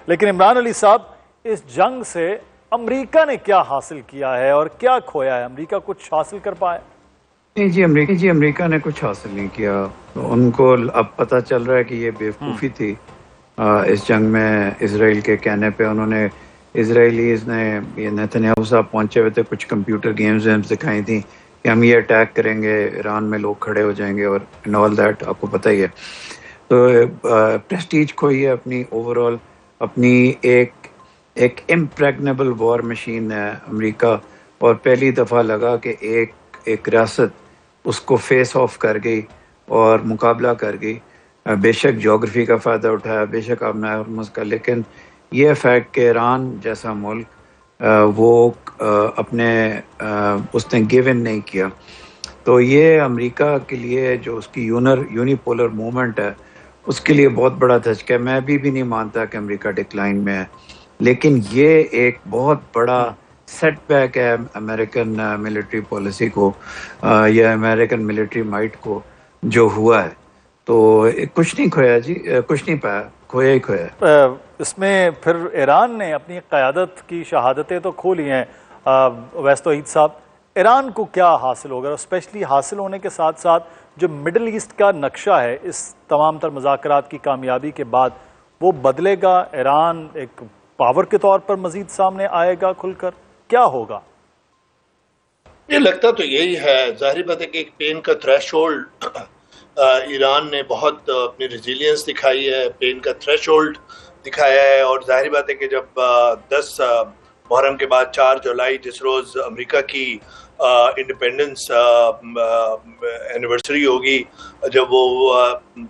لیکن عمران علی صاحب، اس جنگ سے امریکہ نے کیا حاصل کیا ہے اور کیا کھویا ہے؟ امریکہ کچھ حاصل کر پائے؟ نہیں جی، امریکہ نے کچھ حاصل نہیں کیا. ان کو اب پتہ چل رہا ہے کہ یہ بیوقوفی تھی. اس جنگ میں اسرائیل کے کہنے پہ انہوں نے اسرائیلیز نے یہ نیتنیاہو صاحب پہنچے ہوئے تھے، کچھ کمپیوٹر گیمز دکھائی تھیں کہ ہم یہ اٹیک کریں گے، ایران میں لوگ کھڑے ہو جائیں گے اور آل دیٹ، آپ کو پتہ ہی ہے. تو پریسٹیج کھوئی ہے اپنی اوور آل، اپنی ایک امپریگنیبل وار مشین ہے امریکہ، اور پہلی دفعہ لگا کہ ایک ریاست اس کو فیس آف کر گئی اور مقابلہ کر گئی. بے شک جغرافی کا فائدہ اٹھایا، بے شک آبنائے ہرمز کا، لیکن یہ فیکٹ کہ ایران جیسا ملک وہ اپنے اس نے گیو ان نہیں کیا. تو یہ امریکہ کے لیے جو اس کی یونیپولر موومنٹ ہے، اس کے لیے بہت بڑا دھچکا ہے. میں ابھی بھی نہیں مانتا کہ امریکہ ڈکلائن میں ہے، لیکن یہ ایک بہت بڑا سیٹ بیک ہے امریکن ملٹری پالیسی کو یا امریکن ملٹری مائٹ کو جو ہوا ہے. تو کچھ نہیں کھویا جی، کچھ نہیں پایا، کھویا ہی کھویا. اس میں پھر ایران نے اپنی قیادت کی شہادتیں تو کھو لی ہیں. اویس توحید صاحب، ایران کو کیا حاصل ہوگا؟ اسپیشلی حاصل ہونے کے ساتھ ساتھ جو مڈل ایسٹ کا نقشہ ہے اس تمام تر مذاکرات کی کامیابی کے بعد، وہ بدلے گا؟ ایران ایک پاور کے طور پر مزید سامنے آئے گا کھل کر؟ کیا ہوگا؟ یہ لگتا تو یہی ہے. ظاہری بات ہے کہ ایک پین کا تھریش ہولڈ ایران نے بہت اپنی ریزیلینس دکھائی ہے، پین کا تھریش ہولڈ دکھایا ہے. اور ظاہری بات ہے کہ جب 10 محرم کے بعد 4 جولائی جس روز امریکہ کی انڈیپینڈنس اینیورسری ہوگی، جب وہ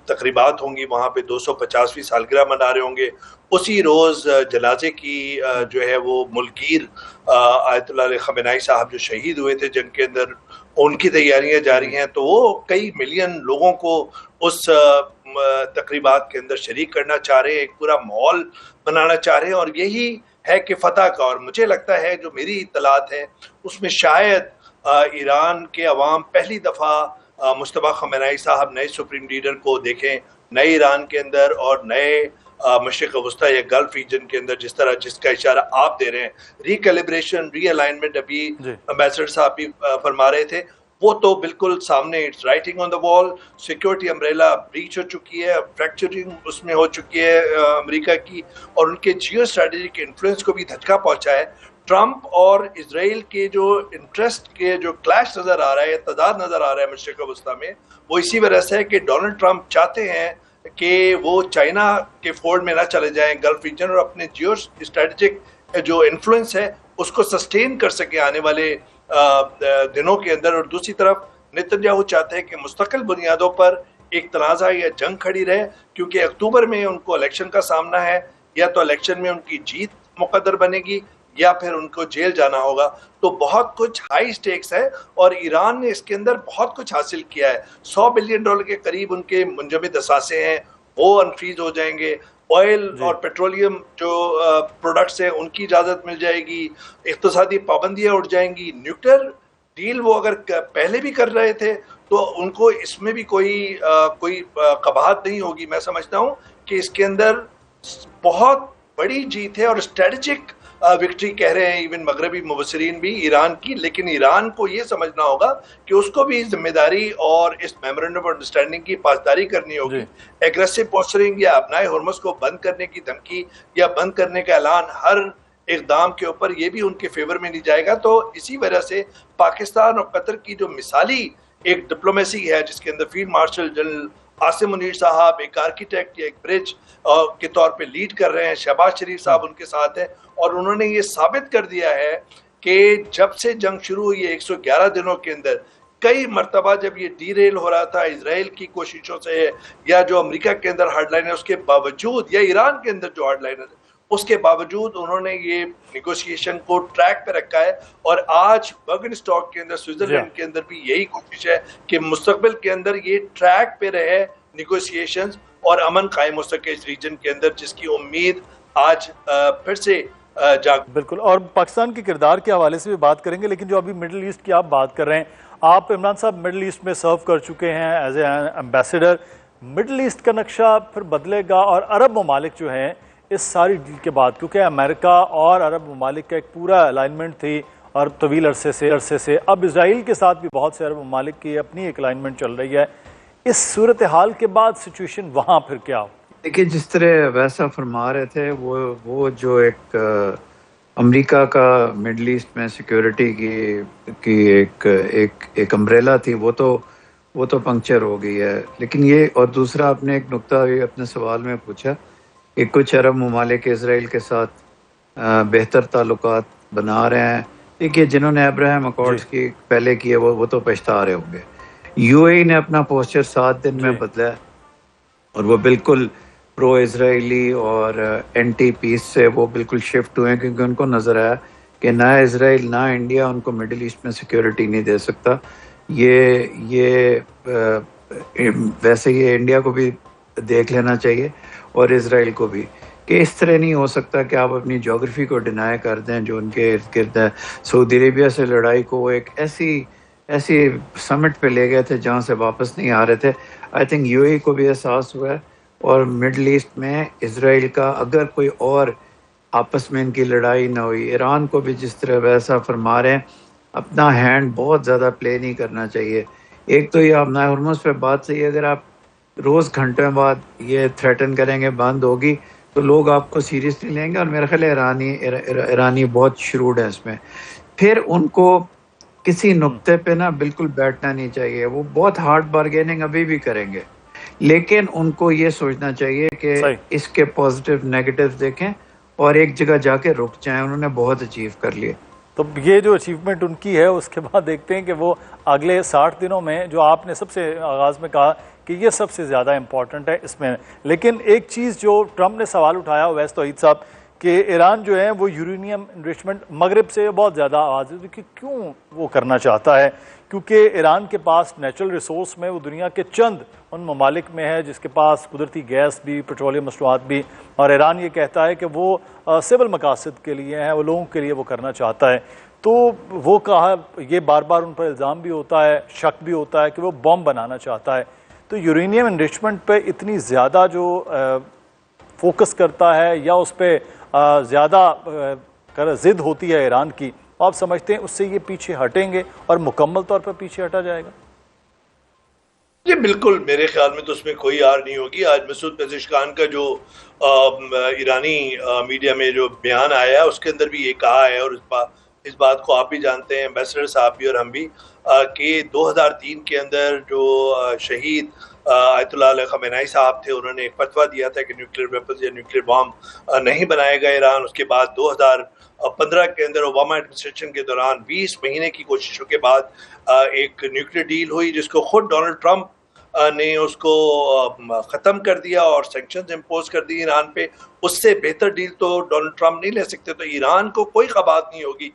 تقریبات ہوں گی وہاں پہ 250ویں سالگرہ منا رہے ہوں گے، اسی روز جنازے کی جو ہے وہ ملکگیر آیت اللہ علی خامنہئی صاحب جو شہید ہوئے تھے جنگ کے اندر، ان کی تیاریاں جاری ہیں. تو وہ کئی ملین لوگوں کو اس تقریبات کے اندر شریک کرنا چاہ رہے ہیں، ایک پورا ماحول بنانا چاہ رہے ہیں، اور یہی ہے کہ فتح کا. اور مجھے لگتا ہے جو میری اطلاعات ہیں اس میں شاید ایران کے عوام پہلی دفعہ مجتبیٰ خامنہئی صاحب نئے سپریم لیڈر کو دیکھیں، نئے ایران کے اندر اور نئے مشرق وسطیٰ یا گلف ریجن کے اندر، جس کا اشارہ آپ دے رہے ہیں، ریکیلیبریشن، ری الائنمنٹ، ابھی امبیسڈر صاحب بھی فرما رہے تھے، وہ تو بالکل سامنے، اٹس رائٹنگ آن دا وال. سیکورٹی امبریلا بریچ ہو چکی ہے، فریکچرنگ اس میں ہو چکی ہے امریکہ کی، اور ان کے جیو اسٹریٹجک انفلوئنس کو بھی دھچکا پہنچا ہے. ٹرمپ اور اسرائیل کے جو انٹرسٹ کے جو کلیش نظر آ رہا ہے، تضاد نظر آ رہا ہے مشرق وسطیٰ میں، وہ اسی وجہ سے ہے کہ ڈونلڈ ٹرمپ چاہتے ہیں کہ وہ چائنا کے فولڈ میں نہ چلے جائیں گلف ریجن، اور اپنے جیو اسٹریٹجک جو انفلوئنس ہے اس کو سسٹین کر سکے آنے والے دنوں کے اندر. اور دوسری طرف نیتنیاہو چاہتے ہیں کہ مستقل بنیادوں پر ایک تنازع یا جنگ کھڑی رہے، کیونکہ اکتوبر میں ان کو الیکشن کا سامنا ہے، یا تو الیکشن میں ان کی جیت مقدر بنے گی یا پھر ان کو جیل جانا ہوگا. تو بہت کچھ ہائی سٹیکس ہے، اور ایران نے اس کے اندر بہت کچھ حاصل کیا ہے. $100 بلین کے قریب ان کے منجمد اثاثے ہیں، وہ انفریز ہو جائیں گے. آئل اور پیٹرولیم جو پروڈکٹس ہیں ان کی اجازت مل جائے گی، اقتصادی پابندیاں اٹھ جائیں گی. نیوکلیر ڈیل وہ اگر پہلے بھی کر رہے تھے تو ان کو اس میں بھی کوئی قباحت نہیں ہوگی. میں سمجھتا ہوں کہ اس کے اندر بہت بڑی جیت ہے، اور اسٹریٹجک وکٹری کہہ رہے ہیں ایون مغربی مبصرین بھی ایران کی. لیکن ایران کو یہ سمجھنا ہوگا کہ اس کو بھی ذمہ داری اور اس میمورنڈم آف انڈرسٹینڈنگ کی پاسداری کرنی ہوگی. ایگریسو پوسچرنگ یا ابنائے ہرمز کو بند کرنے کی دھمکی یا بند کرنے کا اعلان ہر اقدام کے اوپر، یہ بھی ان کے فیور میں نہیں جائے گا. تو اسی وجہ سے پاکستان اور قطر کی جو مثالی ایک ڈپلومیسی ہے، جس کے اندر field marshal general Asim Munir صاحب ایک آرکیٹیکٹ یا ایک برج کے طور پہ لیڈ کر رہے ہیں، شہباز شریف صاحب ان کے ساتھ ہیں، اور انہوں نے یہ ثابت کر دیا ہے کہ جب سے جنگ شروع ہوئی ہے 111 دنوں کے اندر کئی مرتبہ جب یہ ڈی ریل ہو رہا تھا اسرائیل کی کوششوں سے، یا جو امریکہ کے اندر ہارڈ لائنر اس کے باوجود، یا ایران کے اندر جو ہارڈ لائنر اس کے باوجود انہوں نے یہ نیگوشیشن کو ٹریک پہ رکھا ہے. اور آج برگن اسٹاک کے اندر، سوئٹزرلینڈ کے اندر بھی یہی کوشش ہے کہ مستقبل کے اندر یہ ٹریک پہ رہے نیگوشیشنز، اور امن قائم ہو سکے اس ریجن کے اندر، جس کی امید آج پھر سے بالکل. اور پاکستان کے کردار کے حوالے سے بھی بات کریں گے، لیکن جو ابھی مڈل ایسٹ کی آپ بات کر رہے ہیں، آپ عمران صاحب مڈل ایسٹ میں سرو کر چکے ہیں as a ambassador. Middle East کا نقشہ پھر بدلے گا، اور عرب ممالک جو ہیں اس ساری ڈیل کے بعد، کیونکہ امریکہ اور عرب ممالک کا ایک پورا الائنمنٹ تھی اور طویل عرصے سے اب اسرائیل کے ساتھ بھی بہت سے عرب ممالک کی اپنی ایک الائنمنٹ چل رہی ہے، اس صورتحال کے بعد سچویشن وہاں پھر کیا ہو؟ دیکھیے جس طرح ویسا فرما رہے تھے وہ جو ایک امریکہ کا مڈل ایسٹ میں سیکیورٹی کی ایک امبریلا تھی، وہ تو پنکچر ہو گئی ہے. لیکن یہ اور دوسرا آپ نے ایک نقطہ اپنے سوال میں پوچھا کہ کچھ عرب ممالک اسرائیل کے ساتھ بہتر تعلقات بنا رہے ہیں. دیکھیے جنہوں نے ابراہیم اکارڈز کی پہلے کیے وہ تو پچھتا رہے ہوں گے. یو اے نے اپنا پوسچر 7 دن میں بدلا ہے اور وہ بالکل پرو اسرائیلی اور اینٹی پیس سے وہ بالکل شفٹ ہوئے ہیں، کیونکہ ان کو نظر آیا کہ نہ اسرائیل نہ انڈیا ان کو مڈل ایسٹ میں سیکیورٹی نہیں دے سکتا. یہ ویسے یہ انڈیا کو بھی دیکھ لینا چاہیے اور اسرائیل کو بھی، کہ اس طرح نہیں ہو سکتا کہ آپ اپنی جغرافی کو ڈینائی کر دیں جو ان کے ارد گرد ہے. سعودی عربیہ سے لڑائی کو وہ ایک ایسی سمٹ پہ لے گئے تھے جہاں سے واپس نہیں آ رہے تھے. آئی تھنک یو اے کو بھی احساس ہوا ہے، اور مڈل ایسٹ میں اسرائیل کا اگر کوئی اور آپس میں ان کی لڑائی نہ ہوئی، ایران کو بھی جس طرح ویسا فرما رہے ہیں اپنا ہینڈ بہت زیادہ پلے نہیں کرنا چاہیے. ایک تو یہ آپ نائے ہرمز پہ بات صحیح ہے، اگر آپ روز گھنٹوں بعد یہ تھریٹن کریں گے بند ہوگی تو لوگ آپ کو سیریسلی لیں گے، اور میرا خیال ہے ایرانی بہت شروڈ ہے اس میں. پھر ان کو کسی نقطے پہ نا بالکل بیٹھنا نہیں چاہیے. وہ بہت ہارڈ بارگیننگ ابھی بھی کریں گے، لیکن ان کو یہ سوچنا چاہیے کہ اس کے پازیٹیو نیگیٹو دیکھیں اور ایک جگہ جا کے رک جائیں. انہوں نے بہت اچیو کر لیے. تو یہ جو اچیومنٹ ان کی ہے اس کے بعد دیکھتے ہیں کہ وہ اگلے 60 دنوں میں جو آپ نے سب سے آغاز میں کہا کہ یہ سب سے زیادہ امپورٹنٹ ہے اس میں. لیکن ایک چیز جو ٹرمپ نے سوال اٹھایا اویس توحید صاحب کہ ایران جو ہے وہ یورینیم انریچمنٹ مغرب سے بہت زیادہ آواز ہے کہ کیوں وہ کرنا چاہتا ہے، کیونکہ ایران کے پاس نیچرل ریسورس میں وہ دنیا کے چند ان ممالک میں ہے جس کے پاس قدرتی گیس بھی، پیٹرولیم مصنوعات بھی، اور ایران یہ کہتا ہے کہ وہ سول مقاصد کے لیے ہیں، وہ لوگوں کے لیے وہ کرنا چاہتا ہے. تو وہ کہا یہ بار بار ان پر الزام بھی ہوتا ہے، شک بھی ہوتا ہے کہ وہ بم بنانا چاہتا ہے. تو یورینیم انریچمنٹ پہ اتنی زیادہ جو فوکس کرتا ہے یا اس پہ زیادہ ضد ہوتی ہے ایران کی، آپ سمجھتے ہیں اس سے یہ پیچھے ہٹیں گے اور مکمل طور پر پیچھے ہٹا جائے گا؟ جی بالکل، میرے خیال میں تو اس میں کوئی آر نہیں ہوگی. آج مسعود پزشکان کا جو ایرانی میڈیا میں جو بیان آیا ہے اس کے اندر بھی یہ کہا ہے، اور اس بات کو آپ بھی جانتے ہیں، ایمبیسڈر صاحب بھی اور ہم بھی، کہ 2003 کے اندر جو شہید آیت اللہ علیہ خامنہئی صاحب تھے، انہوں نے ایک فتویٰ دیا تھا کہ نیوکلیر ویپنز یا نیوکلیر بام نہیں بنائے گا ایران. اس کے بعد 2015 کے اندر اوباما ایڈمنسٹریشن کے دوران 20 مہینے کی کوششوں کے بعد ایک نیوکلیر ڈیل ہوئی جس کو خود ڈونلڈ ٹرمپ نے اس کو ختم کر دیا اور سینکشنز امپوز کر دی ایران پہ. اس سے بہتر ڈیل تو ڈونلڈ ٹرمپ نہیں لے سکتے. تو ایران کو کوئی خبات نہیں ہوگی